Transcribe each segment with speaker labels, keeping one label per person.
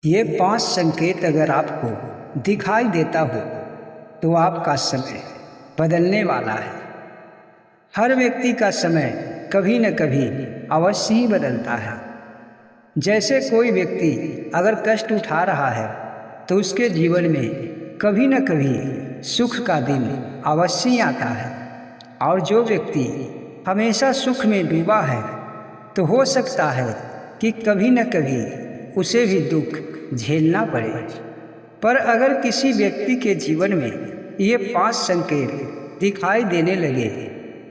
Speaker 1: ये 5 संकेत अगर आपको दिखाई देता हो तो आपका समय बदलने वाला है। हर व्यक्ति का समय कभी न कभी अवश्य ही बदलता है। जैसे कोई व्यक्ति अगर कष्ट उठा रहा है तो उसके जीवन में कभी न कभी सुख का दिन अवश्य ही आता है, और जो व्यक्ति हमेशा सुख में डूबा है तो हो सकता है कि कभी न कभी उसे भी दुख झेलना पड़े। पर अगर किसी व्यक्ति के जीवन में ये 5 संकेत दिखाई देने लगे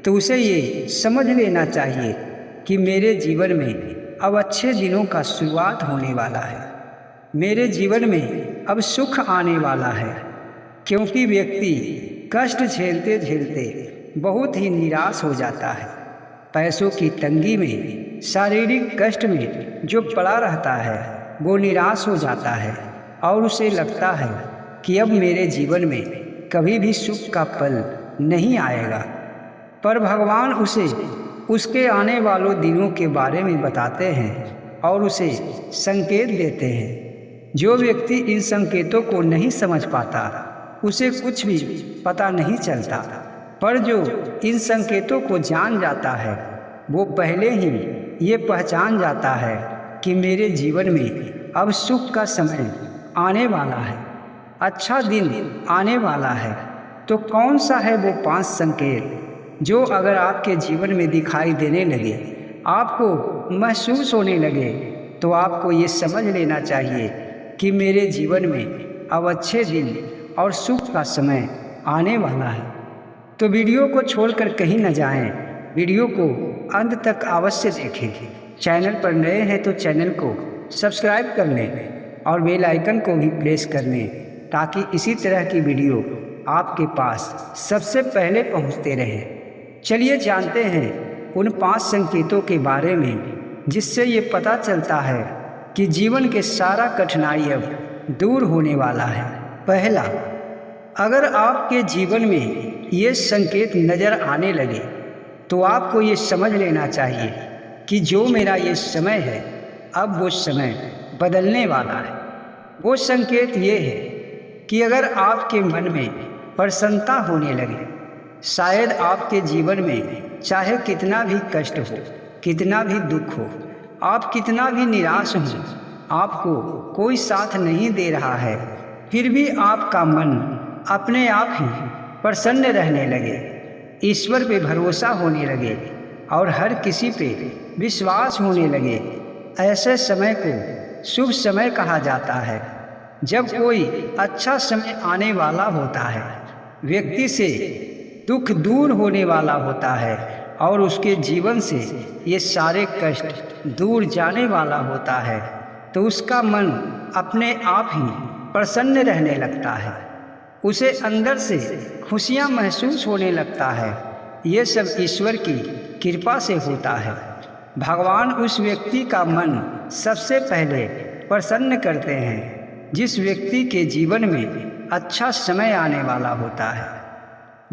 Speaker 1: तो उसे ये समझ लेना चाहिए कि मेरे जीवन में अब अच्छे दिनों का शुरुआत होने वाला है, मेरे जीवन में अब सुख आने वाला है। क्योंकि व्यक्ति कष्ट झेलते झेलते बहुत ही निराश हो जाता है। पैसों की तंगी में, शारीरिक कष्ट में जो पड़ा रहता है वो निराश हो जाता है और उसे लगता है कि अब मेरे जीवन में कभी भी सुख का पल नहीं आएगा। पर भगवान उसे उसके आने वालों दिनों के बारे में बताते हैं और उसे संकेत देते हैं। जो व्यक्ति इन संकेतों को नहीं समझ पाता उसे कुछ भी पता नहीं चलता, पर जो इन संकेतों को जान जाता है वो पहले ही ये पहचान जाता है कि मेरे जीवन में अब सुख का समय आने वाला है, अच्छा दिन आने वाला है। तो कौन सा है वो 5 संकेत जो अगर आपके जीवन में दिखाई देने लगे, आपको महसूस होने लगे, तो आपको ये समझ लेना चाहिए कि मेरे जीवन में अब अच्छे दिन और सुख का समय आने वाला है। तो वीडियो को छोड़कर कहीं न जाएं, वीडियो को अंत तक अवश्य देखें। चैनल पर नए हैं तो चैनल को सब्सक्राइब कर लें और बेल आइकन को भी प्रेस कर लें, ताकि इसी तरह की वीडियो आपके पास सबसे पहले पहुंचते रहे। चलिए जानते हैं उन 5 संकेतों के बारे में जिससे ये पता चलता है कि जीवन के सारा कठिनाई अब दूर होने वाला है। पहला, अगर आपके जीवन में ये संकेत नज़र आने लगे तो आपको ये समझ लेना चाहिए कि जो मेरा ये समय है अब वो समय बदलने वाला है। वो संकेत ये है कि अगर आपके मन में प्रसन्नता होने लगे, शायद आपके जीवन में चाहे कितना भी कष्ट हो, कितना भी दुख हो, आप कितना भी निराश हो, आपको कोई साथ नहीं दे रहा है, फिर भी आपका मन अपने आप ही प्रसन्न रहने लगे, ईश्वर पे भरोसा होने लगे और हर किसी पे विश्वास होने लगे, ऐसे समय को शुभ समय कहा जाता है। जब कोई अच्छा समय आने वाला होता है, व्यक्ति से दुख दूर होने वाला होता है और उसके जीवन से ये सारे कष्ट दूर जाने वाला होता है, तो उसका मन अपने आप ही प्रसन्न रहने लगता है, उसे अंदर से खुशियाँ महसूस होने लगता है। ये सब ईश्वर की कृपा से होता है। भगवान उस व्यक्ति का मन सबसे पहले प्रसन्न करते हैं जिस व्यक्ति के जीवन में अच्छा समय आने वाला होता है।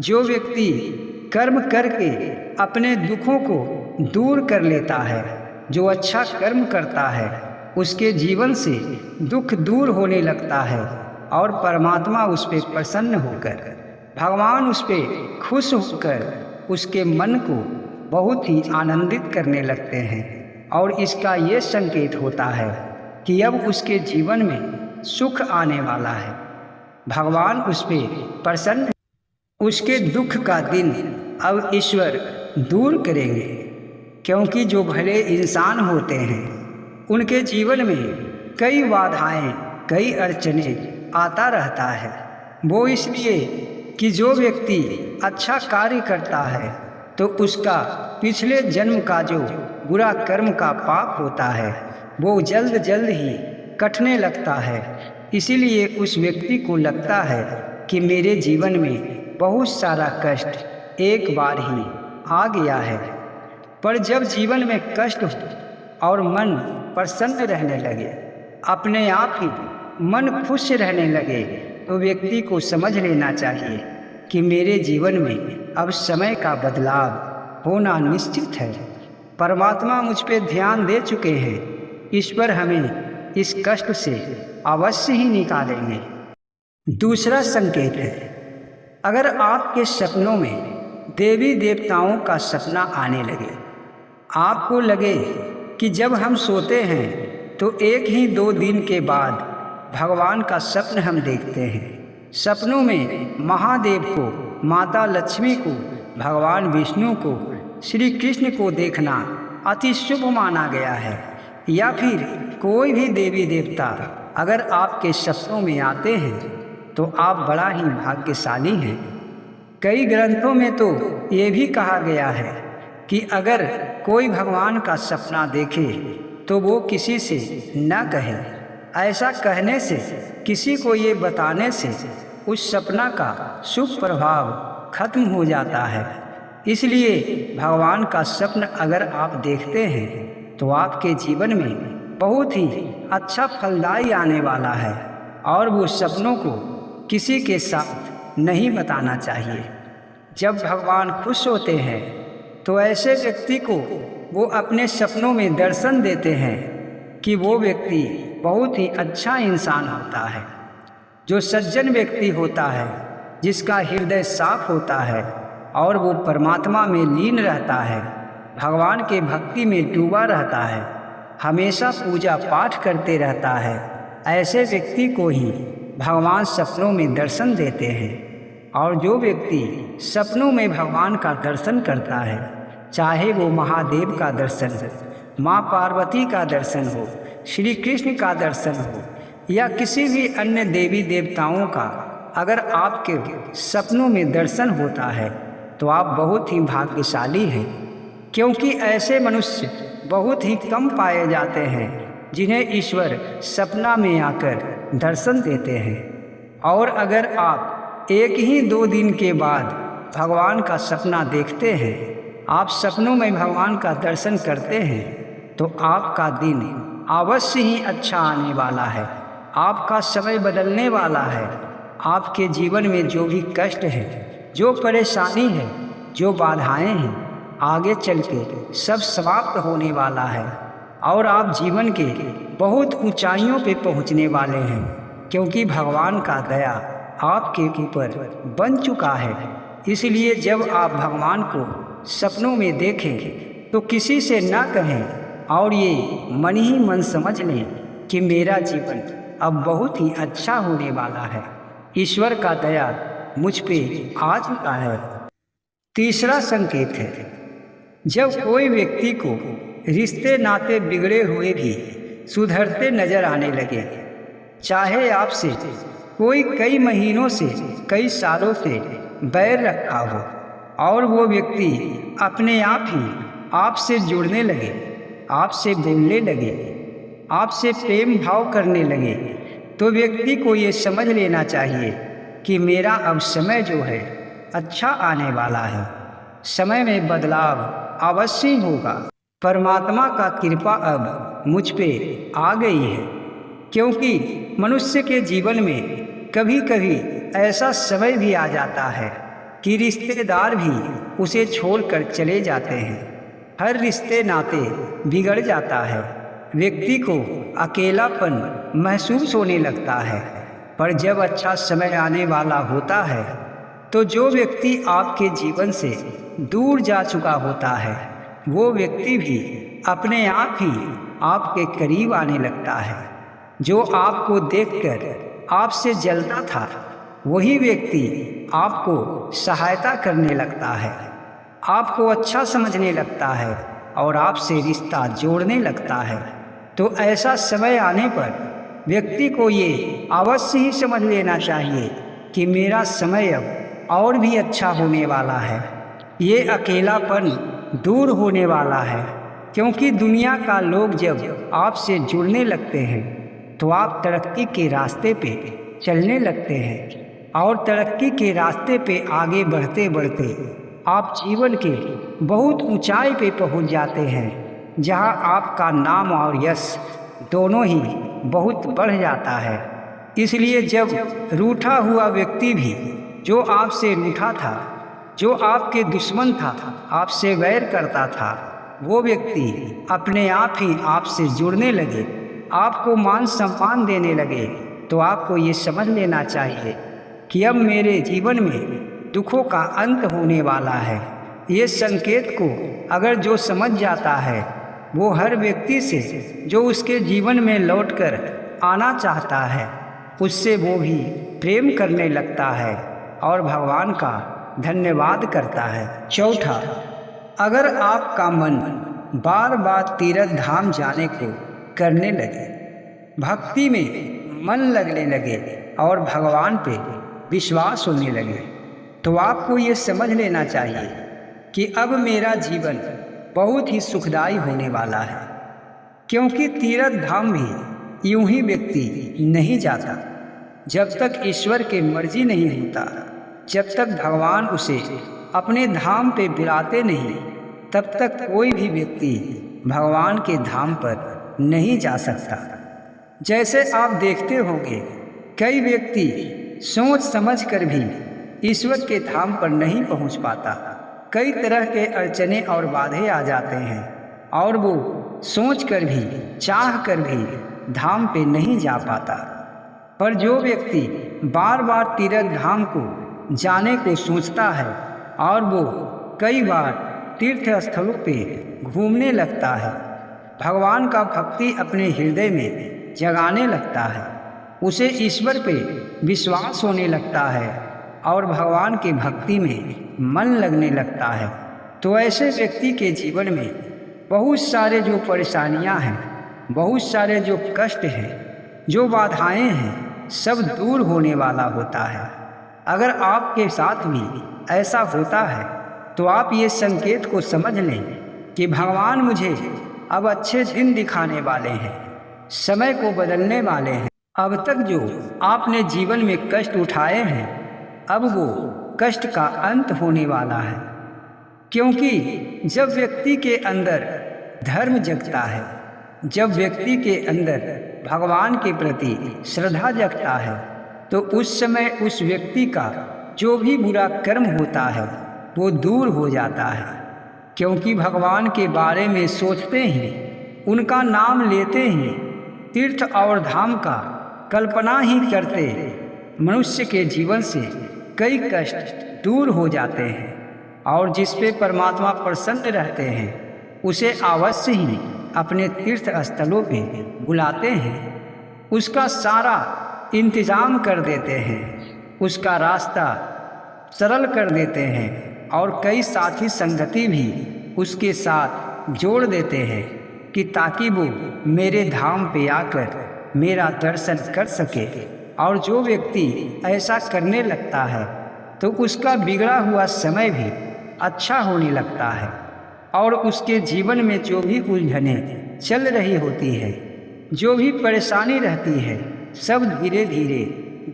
Speaker 1: जो व्यक्ति कर्म करके अपने दुखों को दूर कर लेता है, जो अच्छा कर्म करता है, उसके जीवन से दुख दूर होने लगता है और परमात्मा उस पर प्रसन्न होकर, भगवान उस पर खुश होकर उसके मन को बहुत ही आनंदित करने लगते हैं। और इसका ये संकेत होता है कि अब उसके जीवन में सुख आने वाला है, भगवान उस पर प्रसन्न, उसके दुख का दिन अब ईश्वर दूर करेंगे। क्योंकि जो भले इंसान होते हैं उनके जीवन में कई बाधाएं, कई अड़चने आता रहता है। वो इसलिए कि जो व्यक्ति अच्छा कार्य करता है तो उसका पिछले जन्म का जो बुरा कर्म का पाप होता है वो जल्द जल्द ही कटने लगता है। इसीलिए उस व्यक्ति को लगता है कि मेरे जीवन में बहुत सारा कष्ट एक बार ही आ गया है। पर जब जीवन में कष्ट और मन प्रसन्न रहने लगे, अपने आप ही मन खुश रहने लगे, तो व्यक्ति को समझ लेना चाहिए कि मेरे जीवन में अब समय का बदलाव होना निश्चित है। परमात्मा मुझ पे ध्यान दे चुके हैं, ईश्वर हमें इस कष्ट से अवश्य ही निकालेंगे। दूसरा संकेत है, अगर आपके सपनों में देवी देवताओं का सपना आने लगे, आपको लगे कि जब हम सोते हैं तो 1 ही 2 दिन के बाद भगवान का स्वप्न हम देखते हैं। सपनों में महादेव को, माता लक्ष्मी को, भगवान विष्णु को, श्री कृष्ण को देखना अति शुभ माना गया है। या फिर कोई भी देवी देवता अगर आपके सपनों में आते हैं तो आप बड़ा ही भाग्यशाली हैं। कई ग्रंथों में तो ये भी कहा गया है कि अगर कोई भगवान का सपना देखे तो वो किसी से न कहे। ऐसा कहने से, किसी को ये बताने से उस सपना का शुभ प्रभाव खत्म हो जाता है। इसलिए भगवान का स्वप्न अगर आप देखते हैं तो आपके जीवन में बहुत ही अच्छा फलदायी आने वाला है और वो सपनों को किसी के साथ नहीं बताना चाहिए। जब भगवान खुश होते हैं तो ऐसे व्यक्ति को वो अपने सपनों में दर्शन देते हैं कि वो व्यक्ति बहुत ही अच्छा इंसान होता है। जो सज्जन व्यक्ति होता है, जिसका हृदय साफ होता है और वो परमात्मा में लीन रहता है, भगवान के भक्ति में डूबा रहता है, हमेशा पूजा पाठ करते रहता है, ऐसे व्यक्ति को ही भगवान सपनों में दर्शन देते हैं। और जो व्यक्ति सपनों में भगवान का दर्शन करता है, चाहे वो महादेव का दर्शन हो, माँ पार्वती का दर्शन हो, श्री कृष्ण का दर्शन हो या किसी भी अन्य देवी देवताओं का अगर आपके सपनों में दर्शन होता है तो आप बहुत ही भाग्यशाली हैं। क्योंकि ऐसे मनुष्य बहुत ही कम पाए जाते हैं जिन्हें ईश्वर सपना में आकर दर्शन देते हैं। और अगर आप 1 ही 2 दिन के बाद भगवान का सपना देखते हैं, आप सपनों में भगवान का दर्शन करते हैं तो आपका दिन अवश्य ही अच्छा आने वाला है। आपका समय बदलने वाला है। आपके जीवन में जो भी कष्ट है, जो परेशानी है, जो बाधाएं हैं, आगे चल के सब समाप्त होने वाला है और आप जीवन के बहुत ऊंचाइयों पे पहुंचने वाले हैं। क्योंकि भगवान का दया आपके ऊपर बन चुका है। इसलिए जब आप भगवान को सपनों में देखें तो किसी से ना कहें और ये मन ही मन समझ लें कि मेरा जीवन अब बहुत ही अच्छा होने वाला है। ईश्वर का दया मुझ पे आ चुका है। तीसरा संकेत है, जब कोई व्यक्ति को रिश्ते नाते बिगड़े हुए भी सुधरते नजर आने लगे, चाहे आपसे कोई कई महीनों से, कई सालों से बैर रखा हो और वो व्यक्ति अपने आप ही आपसे जुड़ने लगे, आपसे बोलने लगे, आपसे प्रेम भाव करने लगे, तो व्यक्ति को ये समझ लेना चाहिए कि मेरा अब समय जो है अच्छा आने वाला है। समय में बदलाव अवश्य होगा। परमात्मा का कृपा अब मुझ पे आ गई है। क्योंकि मनुष्य के जीवन में कभी कभी ऐसा समय भी आ जाता है कि रिश्तेदार भी उसे छोड़कर चले जाते हैं। हर रिश्ते नाते बिगड़ जाता है। व्यक्ति को अकेलापन महसूस होने लगता है। पर जब अच्छा समय आने वाला होता है तो जो व्यक्ति आपके जीवन से दूर जा चुका होता है, वो व्यक्ति भी अपने आप ही आपके करीब आने लगता है। जो आपको देखकर आपसे जलता था, वही व्यक्ति आपको सहायता करने लगता है, आपको अच्छा समझने लगता है और आपसे रिश्ता जोड़ने लगता है। तो ऐसा समय आने पर व्यक्ति को ये अवश्य ही समझ लेना चाहिए कि मेरा समय अब और भी अच्छा होने वाला है। ये अकेलापन दूर होने वाला है। क्योंकि दुनिया का लोग जब आपसे जुड़ने लगते हैं तो आप तरक्की के रास्ते पे चलने लगते हैं और तरक्की के रास्ते पे आगे बढ़ते बढ़ते आप जीवन के बहुत ऊंचाई पे पहुंच जाते हैं, जहां आपका नाम और यश दोनों ही बहुत बढ़ जाता है। इसलिए जब रूठा हुआ व्यक्ति भी, जो आपसे रूठा था, जो आपके दुश्मन था, आपसे वैर करता था, वो व्यक्ति अपने आप ही आपसे जुड़ने लगे आपको मान सम्मान देने लगे तो आपको ये समझ लेना चाहिए कि अब मेरे जीवन में दुखों का अंत होने वाला है। ये संकेत को अगर जो समझ जाता है वो हर व्यक्ति से जो उसके जीवन में लौटकर आना चाहता है उससे वो भी प्रेम करने लगता है और भगवान का धन्यवाद करता है। चौथा, अगर आपका मन बार बार तीर्थ धाम जाने को करने लगे, भक्ति में मन लगने लगे और भगवान पे विश्वास होने लगे, तो आपको ये समझ लेना चाहिए कि अब मेरा जीवन बहुत ही सुखदायी होने वाला है। क्योंकि तीर्थ धाम भी यूं ही व्यक्ति नहीं जाता। जब तक ईश्वर की मर्जी नहीं होता, जब तक भगवान उसे अपने धाम पे बुलाते नहीं, तब तक कोई भी व्यक्ति भगवान के धाम पर नहीं जा सकता। जैसे आप देखते होंगे कई व्यक्ति सोच समझ कर भी ईश्वर के धाम पर नहीं पहुंच पाता। कई तरह के अड़चने और बाधे आ जाते हैं और वो सोच कर भी चाह कर भी धाम पे नहीं जा पाता। पर जो व्यक्ति बार बार तीर्थ धाम को जाने को सोचता है और वो कई बार तीर्थ स्थलों पे घूमने लगता है, भगवान का भक्ति अपने हृदय में जगाने लगता है, उसे ईश्वर पे विश्वास होने लगता है और भगवान की भक्ति में मन लगने लगता है, तो ऐसे व्यक्ति के जीवन में बहुत सारे जो परेशानियां हैं, बहुत सारे जो कष्ट हैं, जो बाधाएं हैं, सब दूर होने वाला होता है। अगर आपके साथ भी ऐसा होता है तो आप ये संकेत को समझ लें कि भगवान मुझे अब अच्छे दिन दिखाने वाले हैं, समय को बदलने वाले हैं। अब तक जो आपने जीवन में कष्ट उठाए हैं, अब वो कष्ट का अंत होने वाला है। क्योंकि जब व्यक्ति के अंदर धर्म जगता है, जब व्यक्ति के अंदर भगवान के प्रति श्रद्धा जगता है, तो उस समय उस व्यक्ति का जो भी बुरा कर्म होता है वो दूर हो जाता है। क्योंकि भगवान के बारे में सोचते ही, उनका नाम लेते ही, तीर्थ और धाम का कल्पना ही करते मनुष्य के जीवन से कई कष्ट दूर हो जाते हैं और जिस पे परमात्मा प्रसन्न रहते हैं उसे अवश्य ही अपने तीर्थ स्थलों पे बुलाते हैं, उसका सारा इंतजाम कर देते हैं, उसका रास्ता सरल कर देते हैं और कई साथी संगति भी उसके साथ जोड़ देते हैं कि ताकि वो मेरे धाम पे आकर मेरा दर्शन कर सके। और जो व्यक्ति ऐसा करने लगता है तो उसका बिगड़ा हुआ समय भी अच्छा होने लगता है और उसके जीवन में जो भी उलझनें चल रही होती है, जो भी परेशानी रहती है, सब धीरे धीरे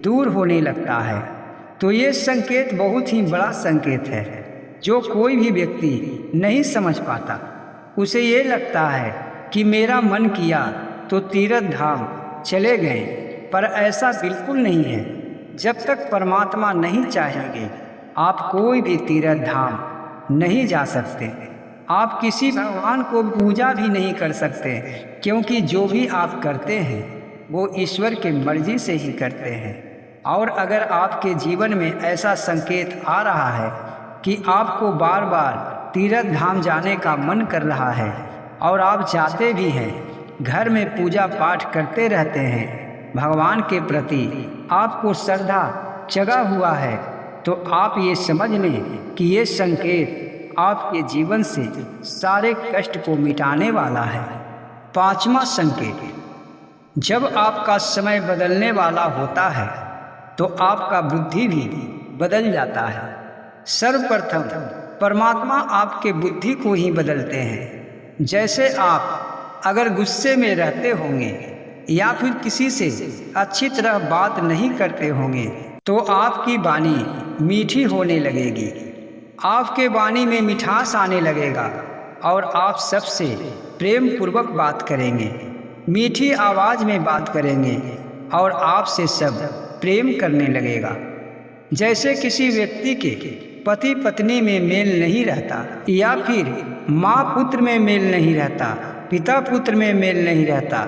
Speaker 1: दूर होने लगता है। तो ये संकेत बहुत ही बड़ा संकेत है जो कोई भी व्यक्ति नहीं समझ पाता। उसे ये लगता है कि मेरा मन किया तो तीर्थ धाम चले गए, पर ऐसा बिल्कुल नहीं है। जब तक परमात्मा नहीं चाहेंगे आप कोई भी तीर्थ धाम नहीं जा सकते। आप किसी भगवान को पूजा भी नहीं कर सकते, क्योंकि जो भी आप करते हैं वो ईश्वर की मर्जी से ही करते हैं। और अगर आपके जीवन में ऐसा संकेत आ रहा है कि आपको बार बार तीर्थ धाम जाने का मन कर रहा है और आप जाते भी हैं, घर में पूजा पाठ करते रहते हैं, भगवान के प्रति आपको श्रद्धा जगा हुआ है, तो आप ये समझ लें कि ये संकेत आपके जीवन से सारे कष्ट को मिटाने वाला है। पांचवा संकेत, जब आपका समय बदलने वाला होता है तो आपका बुद्धि भी बदल जाता है। सर्वप्रथम परमात्मा आपके बुद्धि को ही बदलते हैं। जैसे आप अगर गुस्से में रहते होंगे या फिर किसी से अच्छी तरह बात नहीं करते होंगे तो आपकी वाणी मीठी होने लगेगी, आपके वाणी में मिठास आने लगेगा और आप सबसे प्रेम पूर्वक बात करेंगे, मीठी आवाज़ में बात करेंगे और आपसे सब प्रेम करने लगेगा। जैसे किसी व्यक्ति के पति पत्नी में मेल नहीं रहता या फिर माँ पुत्र में मेल नहीं रहता, पिता पुत्र में मेल नहीं रहता,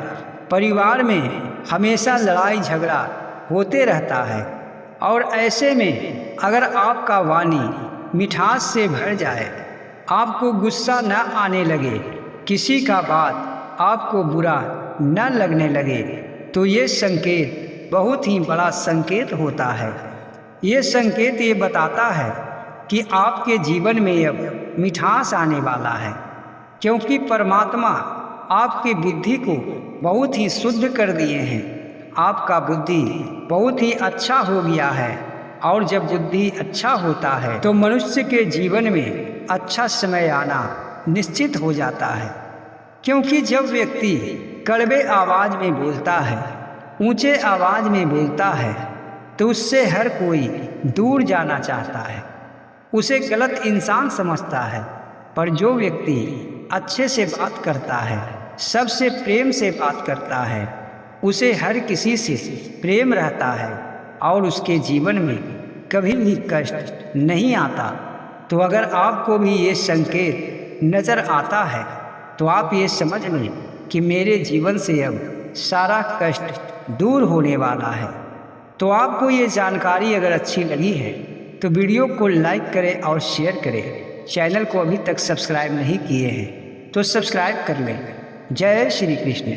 Speaker 1: परिवार में हमेशा लड़ाई झगड़ा होते रहता है। और ऐसे में अगर आपका वाणी मिठास से भर जाए, आपको गुस्सा न आने लगे, किसी का बात आपको बुरा न लगने लगे, तो ये संकेत बहुत ही बड़ा संकेत होता है। ये संकेत ये बताता है कि आपके जीवन में अब मिठास आने वाला है, क्योंकि परमात्मा आपकी बुद्धि को बहुत ही शुद्ध कर दिए हैं। आपका बुद्धि बहुत ही अच्छा हो गया है, और जब बुद्धि अच्छा होता है तो मनुष्य के जीवन में अच्छा समय आना निश्चित हो जाता है। क्योंकि जब व्यक्ति कड़वे आवाज़ में बोलता है, ऊंचे आवाज़ में बोलता है, तो उससे हर कोई दूर जाना चाहता है, उसे गलत इंसान समझता है। पर जो व्यक्ति अच्छे से बात करता है, सबसे प्रेम से बात करता है, उसे हर किसी से प्रेम रहता है, और उसके जीवन में कभी भी कष्ट नहीं आता। तो अगर आपको भी ये संकेत नज़र आता है, तो आप ये समझ लें कि मेरे जीवन से अब सारा कष्ट दूर होने वाला है। तो आपको ये जानकारी अगर अच्छी लगी है तो वीडियो को लाइक करें और शेयर करें। चैनल को अभी तक सब्सक्राइब नहीं किए हैं तो सब्सक्राइब कर लें। जय श्री कृष्ण।